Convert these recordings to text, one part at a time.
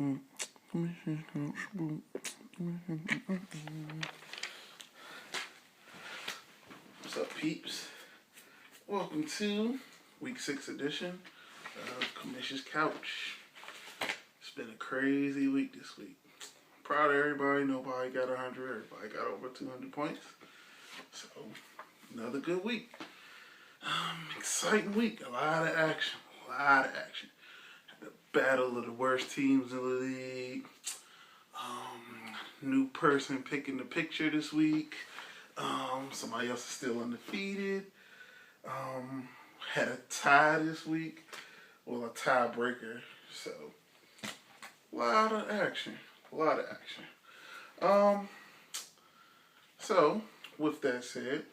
What's up, peeps? Welcome to week 6 edition of Commission's Couch. It's been a crazy week this week. Proud of everybody. Nobody got 100. Everybody got over 200 points. So, another good week. Exciting week. A lot of action. The battle of the worst teams in the league. New person picking the picture this week. Somebody else is still undefeated. Had a tie this week. Well, a tiebreaker. So, a lot of action. So, with that said,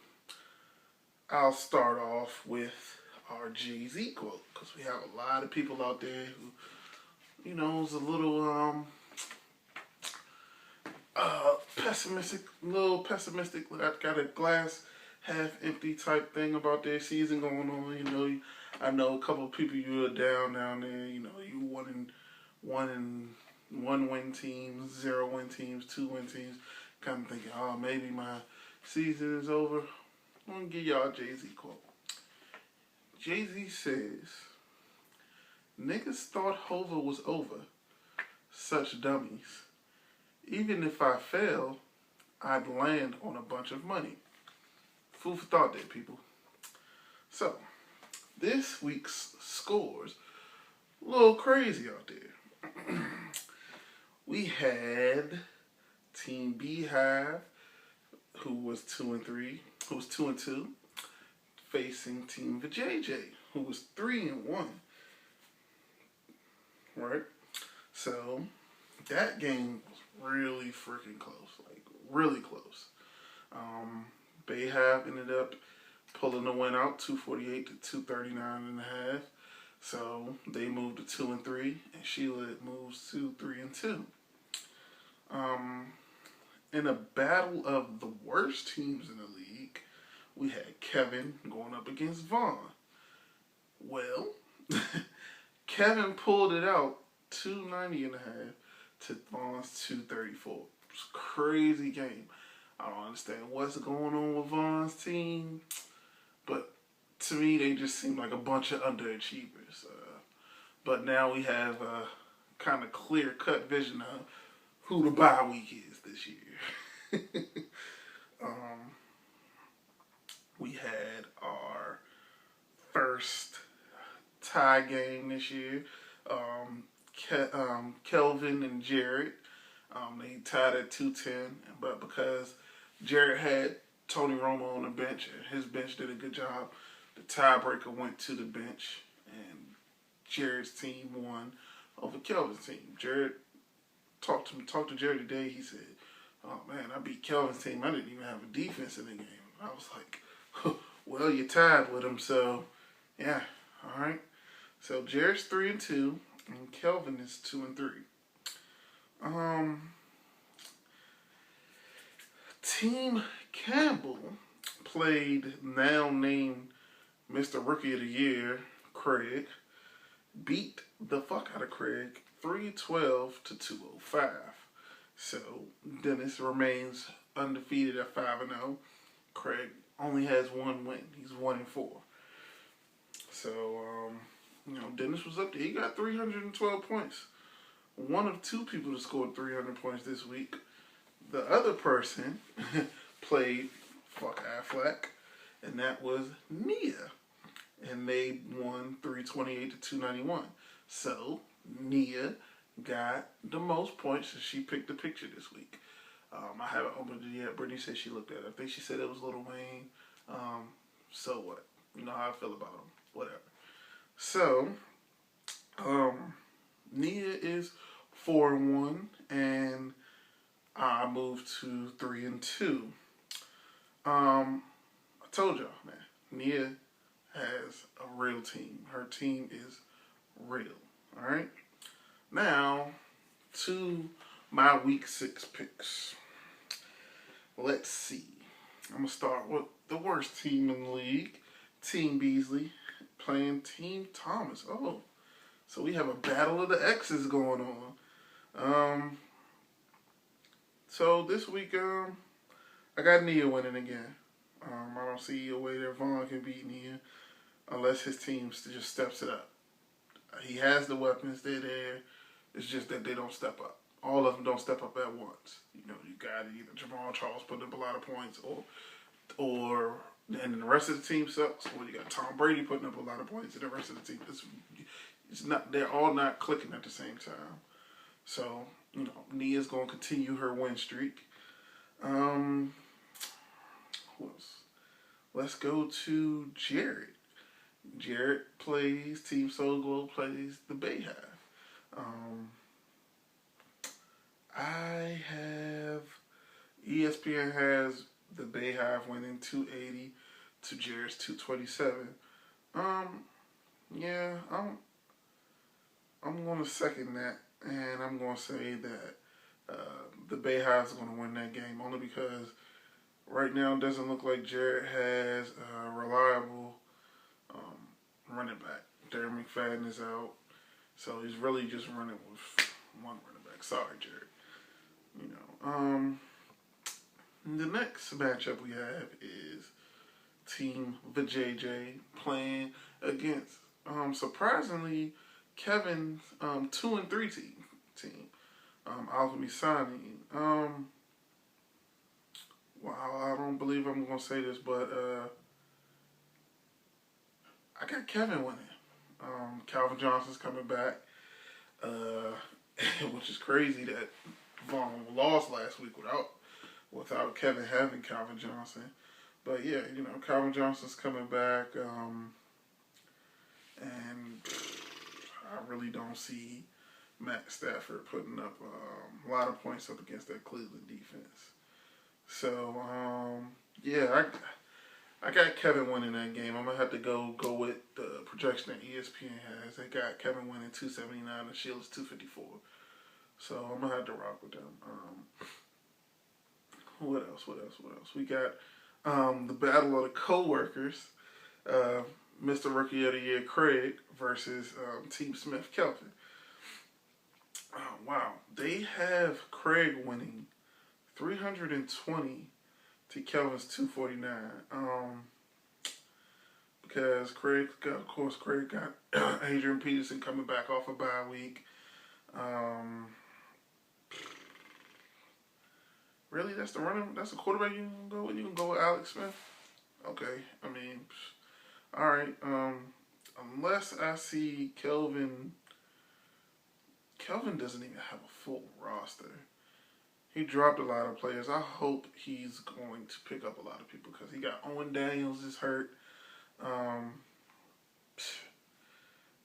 I'll start off with our Jay-Z quote. Because we have a lot of people out there who, is a little, pessimistic, got a glass half empty type thing about their season going on. I know a couple of people you are down there. You one win teams, 0 win teams, 2 win teams. Kind of thinking, maybe my season is over. I'm gonna give y'all a Jay-Z quote. Jay-Z says, "Niggas thought Hova was over. Such dummies. Even if I fail, I'd land on a bunch of money." Food for thought there, people. So, this week's scores, a little crazy out there. We had Team Beehive, who was 2-2, facing Team VJJ, who was 3-1. Right? So, that game was really freaking close. Really close. Beehive ended up pulling the win out, 248 to 239.5. So they moved to 2-3, and Sheila moves to 3-2. In a battle of the worst teams in the league, we had Kevin going up against Vaughn. Well, Kevin pulled it out, 290.5 to Vaughn's 234. It was a crazy game. I don't understand what's going on with Vaughn's team, but to me, they just seem like a bunch of underachievers. But now we have a kind of clear-cut vision of who the bye week is this year. We had our first tie game this year. Kelvin and Jared, they tied at 210, but because Jared had Tony Romo on the bench, and his bench did a good job, the tiebreaker went to the bench, and Jared's team won over Kelvin's team. Jared talked to Jared today. He said, "Oh man, I beat Kelvin's team. I didn't even have a defense in the game." I was like, "Well, you tied with him, so yeah, all right." So Jared's 3-2, and Kelvin is 2-3. Team Campbell played now named Mr. Rookie of the Year, Craig, beat the fuck out of Craig, 312 to 205. So Dennis remains undefeated at 5-0. Craig only has one win. He's 1-4. So, Dennis was up there. He got 312 points. One of 2 people that scored 300 points this week. The other person played fuck Affleck, and that was Nia. And they won 328 to 291. So, Nia got the most points, and she picked the picture this week. I haven't opened it yet. Brittany said she looked at it. I think she said it was Lil Wayne. So what? You know how I feel about him. Whatever. So, Nia is 4-1, and I moved to 3-2. I told y'all, man, Nia has a real team. Her team is real. Alright? Now, to my week 6 picks. Let's see. I'm going to start with the worst team in the league, Team Beasley, playing Team Thomas. Oh, so we have a battle of the X's going on. Um, so this week, I got Nia winning again. I don't see a way that Vaughn can beat Nia unless his team just steps it up. He has the weapons; they're there. It's just that they don't step up. All of them don't step up at once. You know, you got either Jamal Charles putting up a lot of points, or and then the rest of the team sucks. Or you got Tom Brady putting up a lot of points, and the rest of the team it's not. They're all not clicking at the same time. So you know, Nia's gonna continue her win streak. Um, who else? Let's go to Jared. Jared plays Team Soul Glow plays the Bayhive. Um, I have ESPN has the Bayhive winning 280 to Jared's 227. Um, yeah, I'm going to second that, and I'm going to say that the Bayhive's going to win that game only because right now it doesn't look like Jared has a reliable running back. Darren McFadden is out, so he's really just running with one running back. Sorry, Jared. You know, the next matchup we have is Team VJJ playing against surprisingly Kevin's 2-3 team. Alchemy Sani. Wow, I don't believe I'm gonna say this, but I got Kevin winning. Calvin Johnson's coming back, which is crazy that Vaughn lost last week without Kevin having Calvin Johnson. But yeah, you know, Calvin Johnson's coming back, and I really don't see Matt Stafford putting up a lot of points up against that Cleveland defense. So yeah, I got Kevin winning that game. I'm gonna have to go with the projection that ESPN has. They got Kevin winning 279 and Sheila's 254. So I'm gonna have to rock with them. What else? We got the battle of the co-workers. Mr. Rookie of the Year Craig versus Team Smith Kelvin. Oh, wow. They have Craig winning 320 to Kelvin's 249. Because Craig got Adrian Peterson coming back off a bye week. Really, that's the quarterback you can go with? You can go with Alex Smith? Okay. I mean, all right. Unless I see Kelvin doesn't even have a full roster. He dropped a lot of players. I hope he's going to pick up a lot of people because he got Owen Daniels is hurt.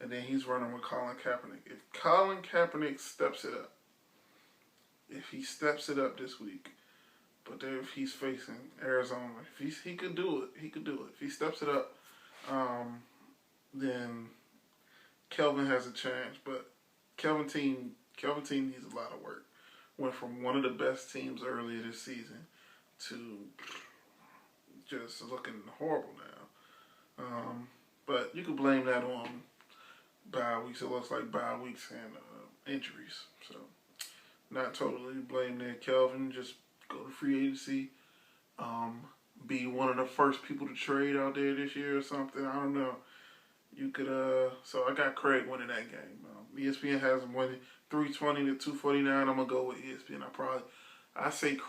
And then he's running with Colin Kaepernick. If Colin Kaepernick steps it up, if he steps it up this week, but then if he's facing Arizona, if he could do it, he could do it. If he steps it up, then Kelvin has a chance. But Kelvin team needs a lot of work. Went from one of the best teams earlier this season to just looking horrible now. But you could blame that on bye weeks. It looks like bye weeks and injuries. So not totally blame that Kelvin. Just go to free agency. Be one of the first people to trade out there this year or something. I don't know. You could so I got Craig winning that game. ESPN has him winning 320 to 249. I'm gonna go with ESPN. I say Craig